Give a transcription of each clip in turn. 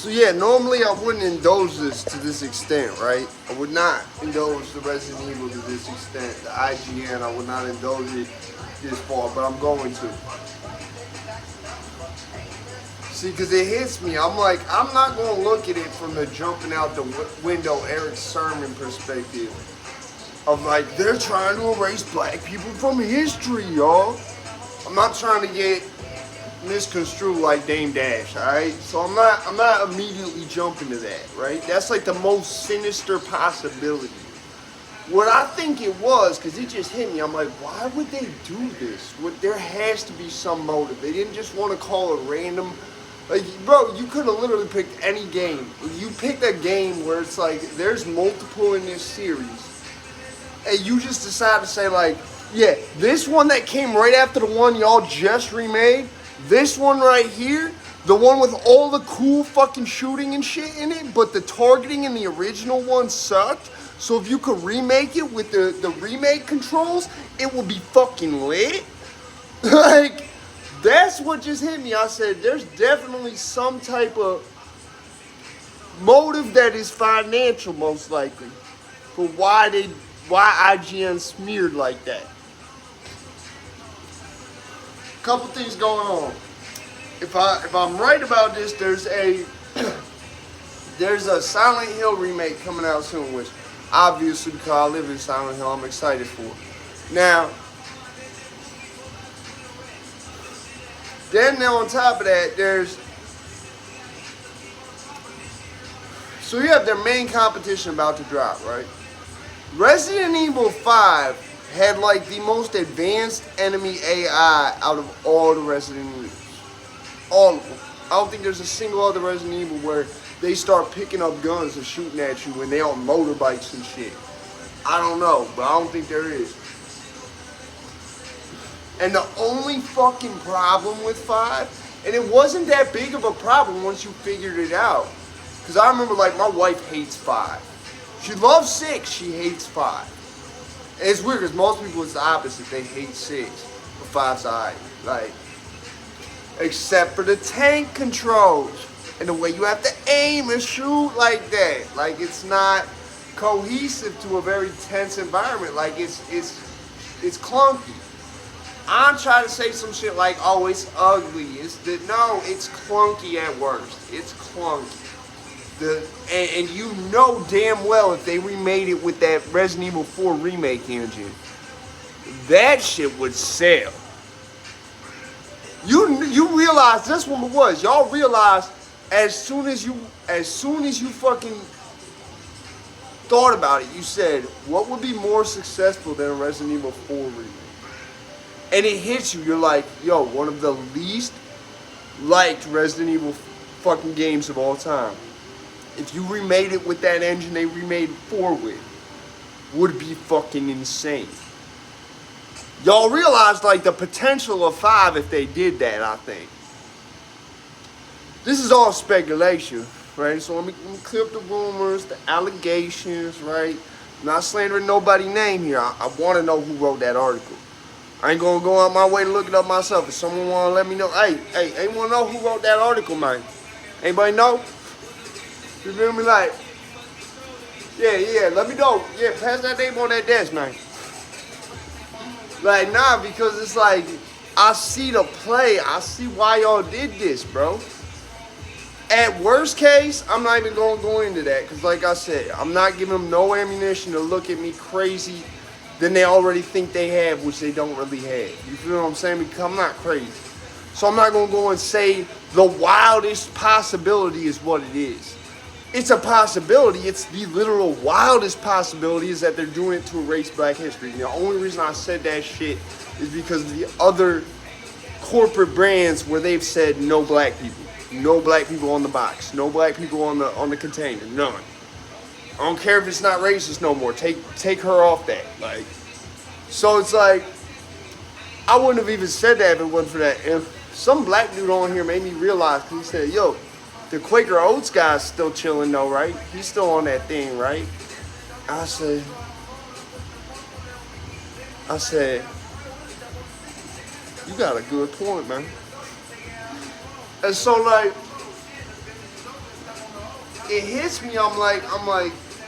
So yeah, normally I wouldn't indulge this to this extent, right? I would not indulge the Resident Evil to this extent. The IGN, I would not indulge it this far, but I'm going to. See, because it hits me. I'm like, I'm not going to look at it from the jumping out the window Eric Sermon perspective of like, they're trying to erase black people from history, y'all. I'm not trying to get misconstrued like Dame Dash, alright? So I'm not immediately jumping to that, right? That's like the most sinister possibility. What I think it was, because it just hit me, I'm like, why would they do this? There has to be some motive. They didn't just want to call it random. Like, bro, you could have literally picked any game. You picked a game where it's like, there's multiple in this series, and you just decide to say like, yeah, this one that came right after the one y'all just remade, this one right here, the one with all the cool fucking shooting and shit in it, but the targeting in the original one sucked. So if you could remake it with the remake controls, it would be fucking lit. Like, that's what just hit me. I said, there's definitely some type of motive that is financial, most likely, for why IGN smeared like that. Couple things going on. If I'm right about this, there's a Silent Hill remake coming out soon, which obviously because I live in Silent Hill, I'm excited for. Now on top of that, so you have their main competition about to drop, right? Resident Evil 5 had like the most advanced enemy AI out of all the Resident Evils. All of them. I don't think there's a single other Resident Evil where they start picking up guns and shooting at you when they on motorbikes and shit. I don't know, but I don't think there is. And the only fucking problem with 5, and it wasn't that big of a problem once you figured it out. Because I remember like my wife hates 5. She loves 6, she hates 5. And it's weird because most people it's the opposite. They hate 6, but 5's alright. Like, except for the tank controls and the way you have to aim and shoot like that. Like, it's not cohesive to a very tense environment. Like, it's clunky. I'm trying to say some shit like, oh, it's ugly. No, it's clunky at worst. It's clunky. And you know damn well if they remade it with that Resident Evil 4 remake engine, that shit would sell. You realize this one was. Y'all realize as soon as you fucking thought about it, you said, what would be more successful than a Resident Evil 4 remake? And it hits you, you're like, yo, one of the least liked Resident Evil fucking games of all time. If you remade it with that engine they remade 4 with, would be fucking insane. Y'all realize like the potential of 5 if they did that, I think. This is all speculation, right? So let me clear up the rumors, the allegations, right? I'm not slandering nobody's name here. I want to know who wrote that article. I ain't gonna go out my way to look it up myself. If someone wanna let me know, hey, anyone know who wrote that article, man? Anybody know? You feel me? Like, yeah, let me know. Yeah, pass that name on that desk, man. Like, nah, because it's like, I see the play. I see why y'all did this, bro. At worst case, I'm not even gonna go into that. Because like I said, I'm not giving them no ammunition to look at me crazy than they already think they have, which they don't really have. You feel what I'm saying? Because I'm not crazy. So I'm not gonna go and say the wildest possibility is what it is. It's a possibility. It's the literal wildest possibility is that they're doing it to erase black history. And the only reason I said that shit is because of the other corporate brands where they've said no black people. No black people on the box. No black people on the container. None. I don't care if it's not racist no more. Take her off that. Like, so it's like, I wouldn't have even said that if it wasn't for that. If some black dude on here made me realize, he said, yo, the Quaker Oats guy's still chilling though, right? He's still on that thing, right? I said, you got a good point, man. And so like, it hits me. I'm like,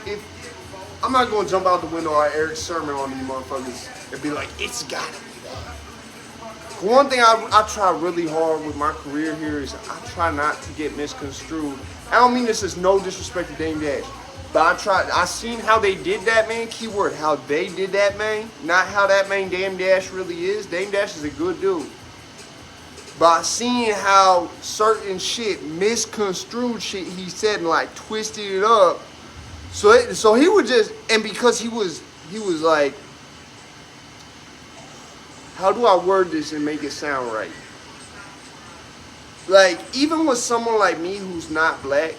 if I'm not gonna jump out the window at Eric Sermon on these motherfuckers and be like, it's gotta be that. One thing I try really hard with my career here is I try not to get misconstrued. I don't mean this as no disrespect to Dame Dash, but I seen how they did that, man. Keyword, how they did that, man. Not how that man Dame Dash really is. Dame Dash is a good dude. But I seen how certain shit, misconstrued shit he said and like twisted it up. So he would just, and because he was like, how do I word this and make it sound right? Like, even with someone like me who's not black,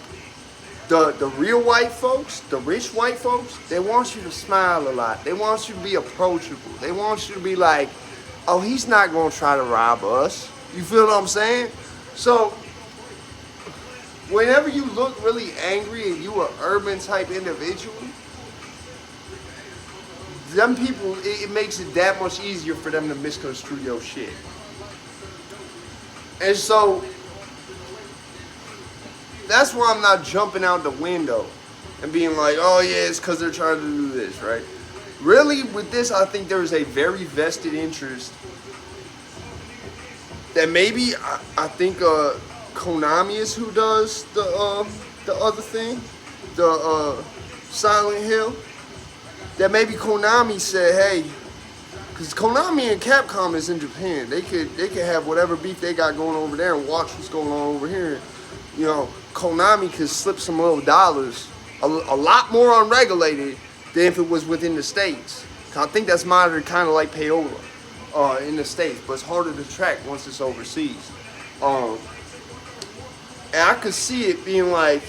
the real white folks, the rich white folks, they want you to smile a lot. They want you to be approachable. They want you to be like, oh, he's not going to try to rob us. You feel what I'm saying? So, whenever you look really angry and you an urban type individual, them people, it makes it that much easier for them to misconstrue your shit. And so, that's why I'm not jumping out the window and being like, oh yeah, it's because they're trying to do this, right? Really, with this, I think there is a very vested interest that maybe, I think Konami is who does the other thing, the Silent Hill. That maybe Konami said, hey, because Konami and Capcom is in Japan. They could have whatever beef they got going over there and watch what's going on over here. You know, Konami could slip some little dollars, a lot more unregulated than if it was within the States. I think that's monitored kind of like payola in the States, but it's harder to track once it's overseas. And I could see it being like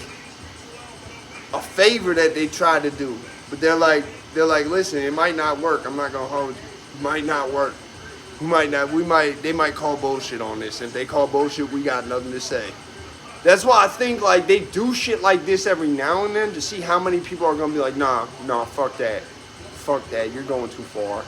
a favor that they tried to do, but they're like, listen, it might not work. I'm not gonna hold you. It might not work. They might call bullshit on this. If they call bullshit, we got nothing to say. That's why I think like they do shit like this every now and then to see how many people are gonna be like, nah, fuck that, you're going too far.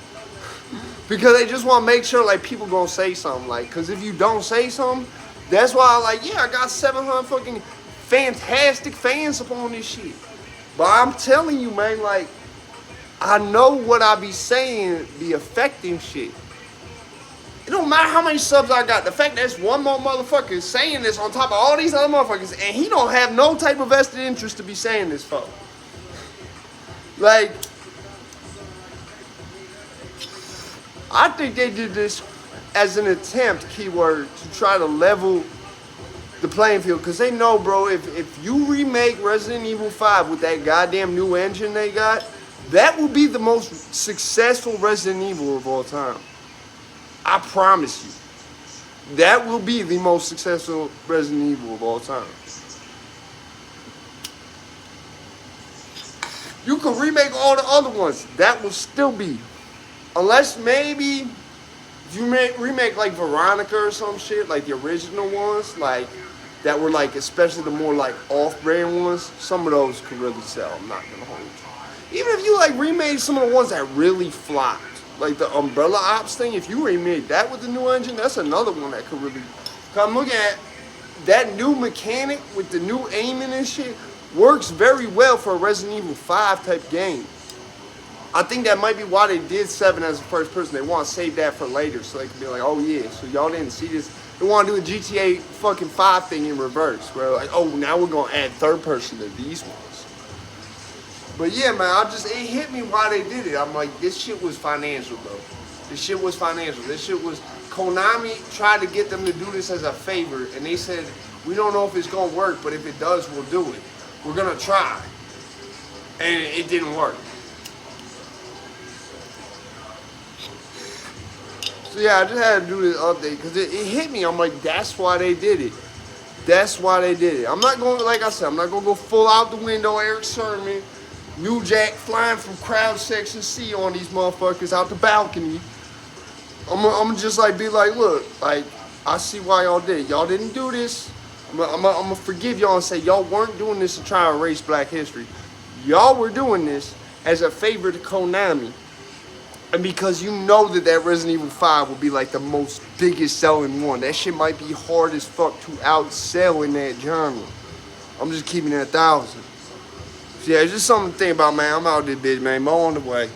Because they just want to make sure like people gonna say something, like, cause if you don't say something, that's why I got 700 fucking fantastic fans upon this shit. But I'm telling you, man, like, I know what I be saying be affecting shit. It don't matter how many subs I got. The fact that there's one more motherfucker saying this on top of all these other motherfuckers, and he don't have no type of vested interest to be saying this for. Like, I think they did this as an attempt, keyword, to try to level the playing field. Because they know, bro, if you remake Resident Evil 5 with that goddamn new engine they got, that will be the most successful Resident Evil of all time. I promise you. That will be the most successful Resident Evil of all time. You can remake all the other ones. That will still be. Unless maybe if you remake like Veronica or some shit, like the original ones, like that were like, especially the more like off-brand ones, some of those could really sell. I'm not gonna hold you. Even if you like remade some of the ones that really flopped, like the Umbrella Ops thing, if you remade that with the new engine, that's another one that could really. Come look at that new mechanic with the new aiming and shit. Works very well for a Resident Evil 5 type game. I think that might be why they did 7 as a first person. They want to save that for later so they can be like, oh yeah, so y'all didn't see this. They want to do a GTA fucking 5 thing in reverse. Where like, oh, now we're going to add third person to these ones. But yeah, man, it hit me why they did it. I'm like, this shit was financial, bro. This shit was financial. This shit was, Konami tried to get them to do this as a favor. And they said, we don't know if it's going to work, but if it does, we'll do it. We're going to try. And it didn't work. So yeah, I just had to do this update because it hit me. I'm like, that's why they did it. That's why they did it. I'm not going, like I said, I'm not going to go full out the window, Eric Sermon, New Jack flying from crowd section C on these motherfuckers out the balcony. I'm just like, be like, look, like, I see why y'all did it. Y'all didn't do this. I'm gonna forgive y'all and say y'all weren't doing this to try to erase black history. Y'all were doing this as a favor to Konami. And because you know that Resident Evil 5 will be like the most biggest selling one. That shit might be hard as fuck to outsell in that genre. I'm just keeping it 1,000. So yeah, it's just something to think about, man. I'm out this bitch, man. Mo on the way.